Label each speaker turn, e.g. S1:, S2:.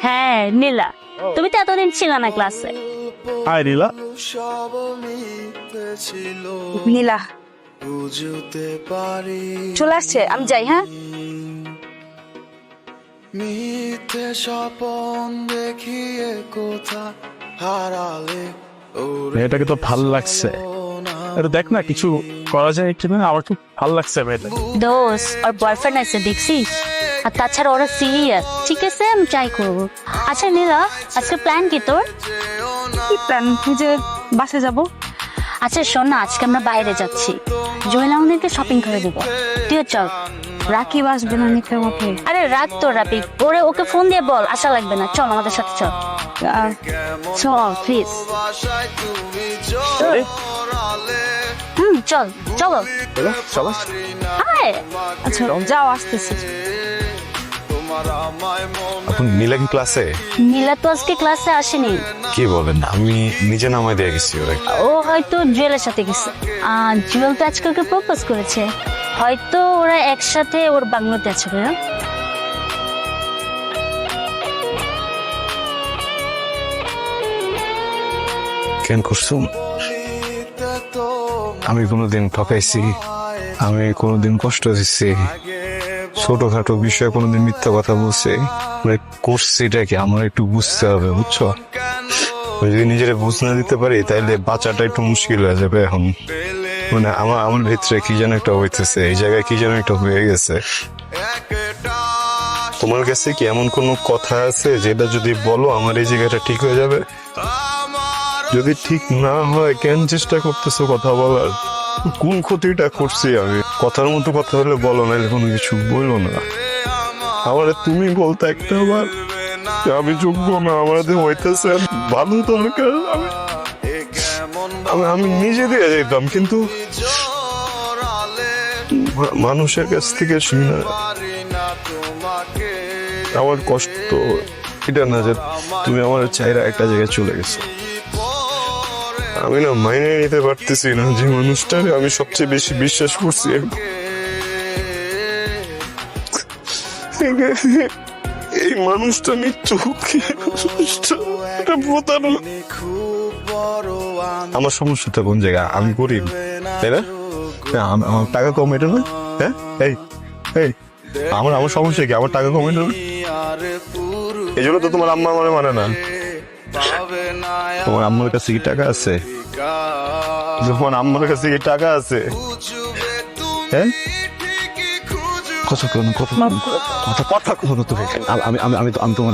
S1: হ্যাঁ নীলা, তুমি তো এতদিন ছিল না ক্লাসে।
S2: হাই নীলা।
S3: নীলা চলে আসছে, আমি যাই। হ্যাঁ,
S4: মিথ্যে স্বপন দেখিয়ে কোথা হারালে
S2: মেয়েটাকে তো ভাল লাগছে, এটা দেখ না কিছু করা যায় কিনা। আমার খুব ভাল লাগছে মেয়েটা।
S1: দোষ আর বয়ফ্রেন্ড আছে দেখছিস, আর তাছাড়া ওরা সিরিয়াস। ঠিক আছে, আমি ট্রাই করবো। আচ্ছা নীলা, আজকে প্ল্যান কি তোর?
S3: কি প্ল্যান? তুই যে বাসে যাবো।
S1: আচ্ছা শোন না, আজকে আমরা বাইরে যাচ্ছি, জয়লা আমাদেরকে শপিং করে দেবো। তুইও চল।
S3: রাকিব আসবে না নিতে আমাকে?
S1: আরে রাখ তো রাবি, ওকে ফোন দিয়ে বল আসা লাগবে না, চল আমাদের সাথে চল। চল প্লিজ। চল চলো
S2: চলো।
S1: হায়।
S3: আচ্ছা যাও, আসতেছি।
S5: এখন নীলা কি ক্লাসে?
S1: নীলা তো আজকে ক্লাসে আসেনি।
S5: কি বলেন, আমি নিজে নামাই দিয়ে গেছি ওরে।
S1: ও হয়তো জুয়েলের সাথে গেছে। জুয়েল তো আজকালকে প্রপোজ করেছে, হয়তো ওরা একসাথে ওর বাংলোতে আছে। ভাইয়া
S5: কেন করছো? আমি কোনোদিন ঠকাইছি? আমি কোনোদিন কষ্ট দিচ্ছি? ছোটখাটো বিষয়ে কোনোদিন মিথ্যা কথা বলছি? করছি এটা কি আমার একটু বুঝতে হবে, বুঝছো? আমি যদি নিজের বুঝ না দিতে পারি তাইলে বাঁচাটা একটু মুশকিল হয়ে যাবে। এখন মানে আমার ভিতরে কি যেন একটা হইতেছে, এই জায়গায় কি যেন একটা হয়ে গেছে। তোমার কাছে কি এমন কোনো কথা আছে যেটা যদি বলো আমার এই জায়গাটা ঠিক হয়ে যাবে? যদি ঠিক না হয় কেন চেষ্টা করতেছো কথা বলার? কোন ক্ষতিটা করছি আমি? কথার মতো কথা হলে বলো, না কোনো কিছু বললো না। আমার তুমি বলতে একটা বার আমি যোগ্য না, আমার হইতেছে ভালো দরকার, আমি নিজে দিয়ে যেতাম, কিন্তু মানুষের কাছ থেকে শুনে আমার কষ্ট এটা না যে তুমি আমার চাইরা একটা জায়গায় চলে গেছো। আমি না মাইনে নিতে পারতেছি না যে মানুষটাকে আমি সবচেয়ে বেশি বিশ্বাস করছি এই মানুষটা মৃত্যু। আমার সমস্যাটা কোন জায়গা? আমি গরিব, তাই না? আমার টাকা কম, এটা না? হ্যাঁ, এই এই আমার সমস্যা কি? আমার টাকা কম, এটা না? এই জন্য তো তোমার আম্মা আমার মানে না। তোমার আম্মার কাছে কি টাকা আছে? তোমার আম্মার কাছে কি টাকা আছে? হ্যাঁ, কথা কথা কথা কথা কথা কথা কথা তুমি আমি তোমার